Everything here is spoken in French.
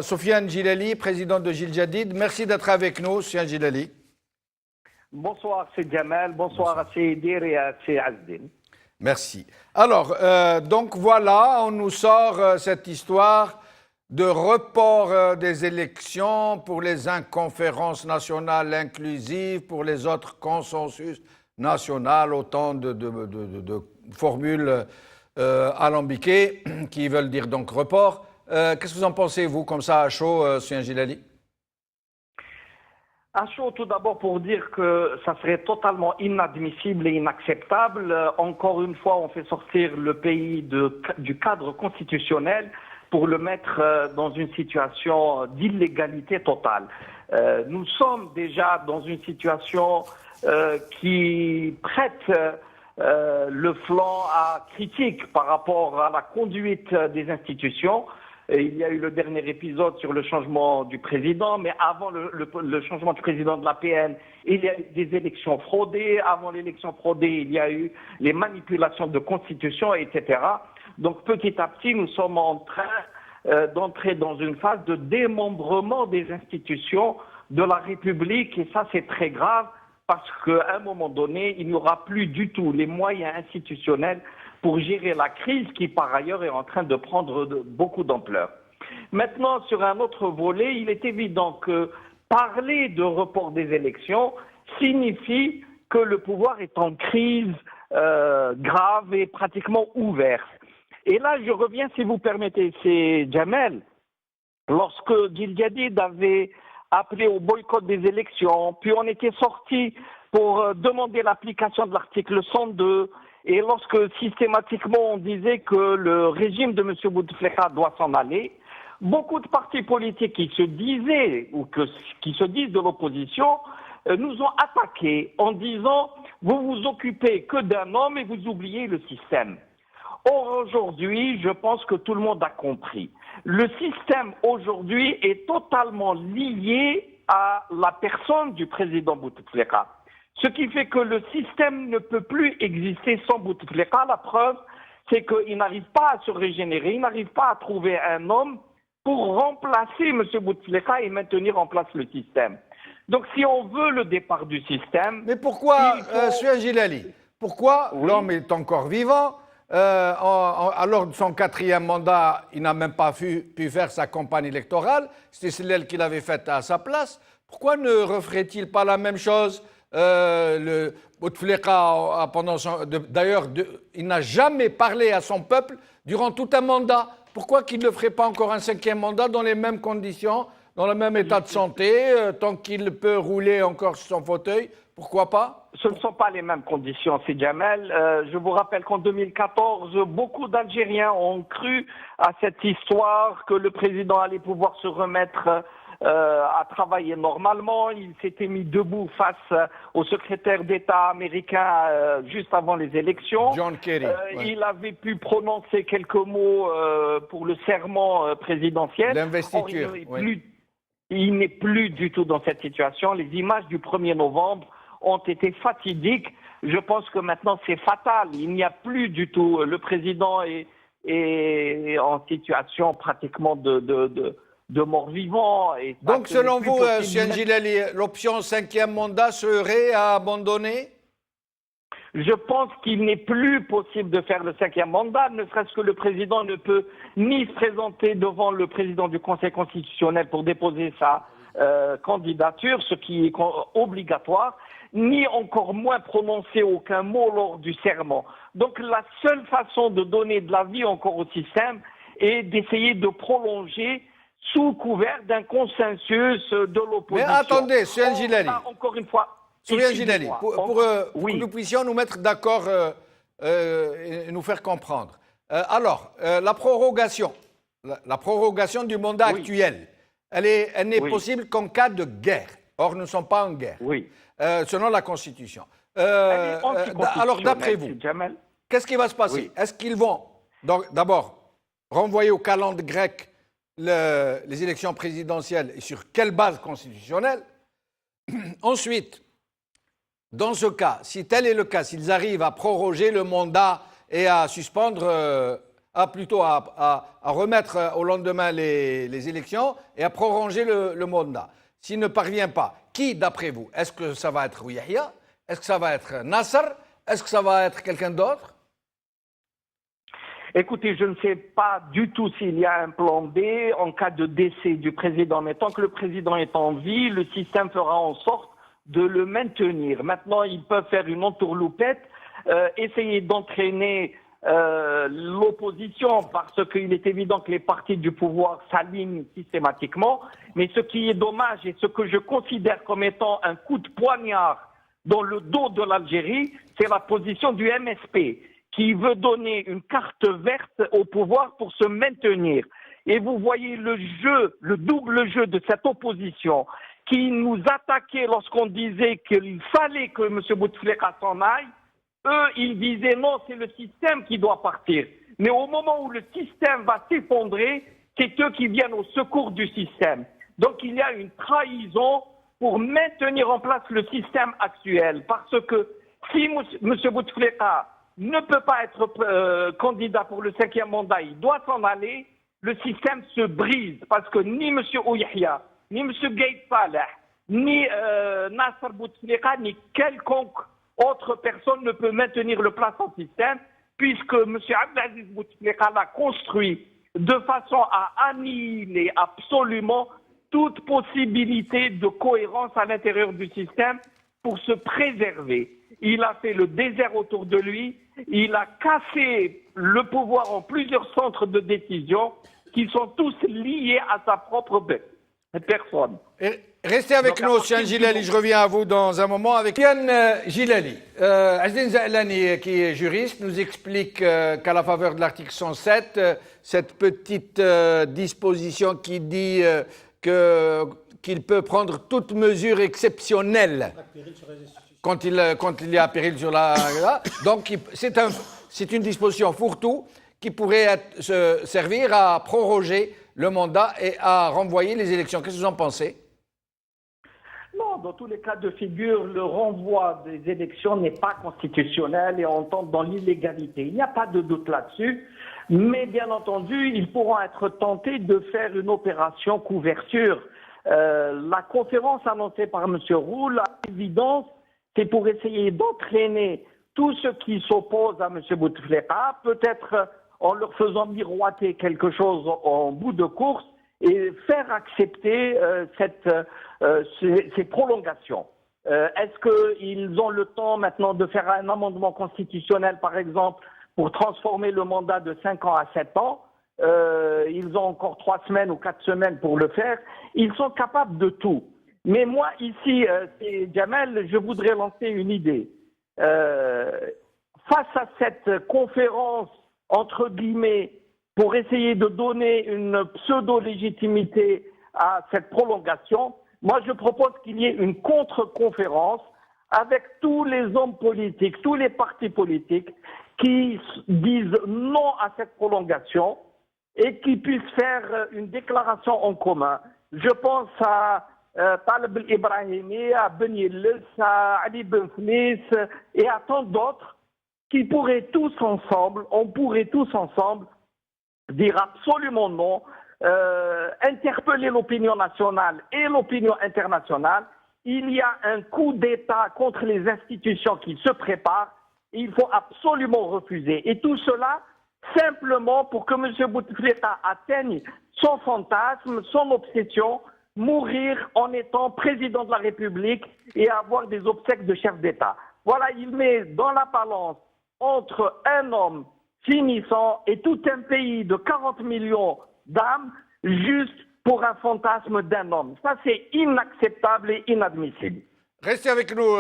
Soufiane Djilali, président de Jil Jadid. Merci d'être avec nous, Soufiane Djilali. Bonsoir, c'est Jamal. Bonsoir à Seydir et à Azdin. Merci. Alors, donc voilà, on nous sort cette histoire de report des élections pour les conférences nationales inclusives, pour les autres consensus national, autant de formules alambiquées qui veulent dire donc report. Qu'est-ce que vous en pensez, vous, comme ça, à chaud, Soufiane Djilali? À chaud, tout d'abord pour dire que ça serait totalement inadmissible et inacceptable. Encore une fois, on fait sortir le pays du cadre constitutionnel pour le mettre dans une situation d'illégalité totale. Nous sommes déjà dans une situation qui prête le flanc à critique par rapport à la conduite des institutions. Il y a eu le dernier épisode sur le changement du président, mais avant le changement du président de l'APN, il y a eu des élections fraudées. Avant l'élection fraudée, il y a eu les manipulations de constitution, etc. Donc petit à petit, nous sommes en train d'entrer dans une phase de démembrement des institutions de la République, et ça c'est très grave parce qu'à un moment donné, il n'y aura plus du tout les moyens institutionnels pour gérer la crise qui, par ailleurs, est en train de prendre beaucoup d'ampleur. Maintenant, sur un autre volet, il est évident que parler de report des élections signifie que le pouvoir est en crise grave et pratiquement ouverte. Et là, je reviens, si vous permettez, c'est Jamel. Lorsque Jil Jadid avait appelé au boycott des élections, puis on était sorti pour demander l'application de l'article 102, et lorsque systématiquement on disait que le régime de M. Bouteflika doit s'en aller, beaucoup de partis politiques qui se disaient, ou qui se disent de l'opposition, nous ont attaqués en disant « vous vous occupez que d'un homme et vous oubliez le système ». Or, aujourd'hui, je pense que tout le monde a compris. Le système, aujourd'hui, est totalement lié à la personne du président Bouteflika. Ce qui fait que le système ne peut plus exister sans Bouteflika. La preuve, c'est qu'il n'arrive pas à se régénérer, il n'arrive pas à trouver un homme pour remplacer M. Bouteflika et maintenir en place le système. Donc, si on veut le départ du système... Mais pourquoi, Soufiane Djilali, pourquoi l'homme est encore vivant? Alors de son 4e mandat, il n'a même pas pu faire sa campagne électorale. C'était celle qu'il avait faite à sa place. Pourquoi ne referait-il pas la même chose? Le Bouteflika, d'ailleurs, il n'a jamais parlé à son peuple durant tout un mandat. Pourquoi qu'il ne ferait pas encore un 5e mandat dans les mêmes conditions, dans le même état de santé, tant qu'il peut rouler encore sur son fauteuil? Pourquoi pas? Ce ne sont pas les mêmes conditions, c'est Jamel. Je vous rappelle qu'en 2014, beaucoup d'Algériens ont cru à cette histoire que le président allait pouvoir se remettre à travailler normalement. Il s'était mis debout face au secrétaire d'État américain juste avant les élections. John Kerry. Il avait pu prononcer quelques mots pour le serment présidentiel. L'investiture. Il n'est plus du tout dans cette situation. Les images du 1er novembre ont été fatidiques. Je pense que maintenant c'est fatal. Il n'y a plus du tout. Le président est en situation pratiquement de mort-vivant. Donc selon vous, Soufiane Djilali, l'option 5e mandat serait à abandonner? Je pense qu'il n'est plus possible de faire le 5e mandat, ne serait-ce que le président ne peut ni se présenter devant le président du Conseil constitutionnel pour déposer sa candidature, ce qui est obligatoire, ni encore moins prononcer aucun mot lors du serment. Donc la seule façon de donner de la vie encore au système est d'essayer de prolonger sous couvert d'un consensus de l'opposition. Mais attendez, Soufiane Djilali. Encore une fois, Soufiane Djilali, pour que nous puissions nous mettre d'accord et nous faire comprendre. Alors, la prorogation du mandat actuel, elle n'est possible qu'en cas de guerre. Or, nous ne sommes pas en guerre, selon la Constitution. Alors, d'après vous, qu'est-ce qui va se passer? Est-ce qu'ils vont d'abord renvoyer au calendrier grec les élections présidentielles et sur quelle base constitutionnelle? Ensuite, dans ce cas, si tel est le cas, s'ils arrivent à proroger le mandat et à suspendre, plutôt à remettre au lendemain les élections et à prolonger le mandat. S'il ne parvient pas, qui d'après vous? Est-ce que ça va être Yahya? Est-ce que ça va être Nasser? Est-ce que ça va être quelqu'un d'autre? Écoutez, je ne sais pas du tout s'il y a un plan B en cas de décès du président. Mais tant que le président est en vie, le système fera en sorte de le maintenir. Maintenant, ils peuvent faire une entourloupette, essayer d'entraîner l'opposition parce qu'il est évident que les partis du pouvoir s'alignent systématiquement. Mais ce qui est dommage et ce que je considère comme étant un coup de poignard dans le dos de l'Algérie, c'est la position du MSP qui veut donner une carte verte au pouvoir pour se maintenir. Et vous voyez le jeu, le double jeu de cette opposition qui nous attaquait lorsqu'on disait qu'il fallait que M. Bouteflika s'en aille. Eux, ils disaient non, c'est le système qui doit partir. Mais au moment où le système va s'effondrer, c'est eux qui viennent au secours du système. Donc il y a une trahison pour maintenir en place le système actuel. Parce que si M. Bouteflika ne peut pas être candidat pour le 5e mandat, il doit s'en aller, le système se brise. Parce que ni M. Ouyahia, ni M. Gaïd Saleh, ni Nasser Bouteflika, ni quelconque autre personne ne peut maintenir le placement système, puisque M. Abdelaziz Bouteflika l'a construit de façon à annihiler absolument toute possibilité de cohérence à l'intérieur du système pour se préserver. Il a fait le désert autour de lui, il a cassé le pouvoir en plusieurs centres de décision qui sont tous liés à sa propre personne. Restez avec nous, Sian Gilali, je reviens à vous dans un moment avec Sian Gilali. Azdine Zahlani, qui est juriste, nous explique qu'à la faveur de l'article 107, cette petite disposition qui dit qu'il peut prendre toute mesure exceptionnelle quand il y a péril sur la... Donc c'est une disposition fourre-tout qui pourrait servir à proroger le mandat et à renvoyer les élections. Qu'est-ce que vous en pensez? Non, dans tous les cas de figure, le renvoi des élections n'est pas constitutionnel et on tombe dans l'illégalité. Il n'y a pas de doute là-dessus. Mais bien entendu, ils pourront être tentés de faire une opération couverture. La conférence annoncée par M. Roule, à l'évidence, c'est pour essayer d'entraîner tous ceux qui s'opposent à M. Bouteflika, peut-être en leur faisant miroiter quelque chose en bout de course et faire accepter ces prolongations. Est-ce qu'ils ont le temps maintenant de faire un amendement constitutionnel, par exemple, pour transformer le mandat de 5 ans à 7 ans? Ils ont encore 3 semaines ou 4 semaines pour le faire. Ils sont capables de tout. Mais moi, ici, Jamel, je voudrais lancer une idée. Face à cette conférence, entre guillemets, pour essayer de donner une pseudo-légitimité à cette prolongation, moi je propose qu'il y ait une contre-conférence avec tous les hommes politiques, tous les partis politiques qui disent non à cette prolongation et qui puissent faire une déclaration en commun. Je pense à Taleb el-Ibrahimi, à Ben Yillis, à Ali Ben Fnis et à tant d'autres qui pourraient tous ensemble, on pourrait tous ensemble dire absolument non, interpeller l'opinion nationale et l'opinion internationale. Il y a un coup d'État contre les institutions qui se prépare. Il faut absolument refuser. Et tout cela simplement pour que M. Bouteflika atteigne son fantasme, son obsession, mourir en étant président de la République et avoir des obsèques de chef d'État. Voilà, il met dans la balance entre un homme finissant et tout un pays de 40 millions d'âmes juste pour un fantasme d'un homme. Ça, c'est inacceptable et inadmissible. Restez avec nous.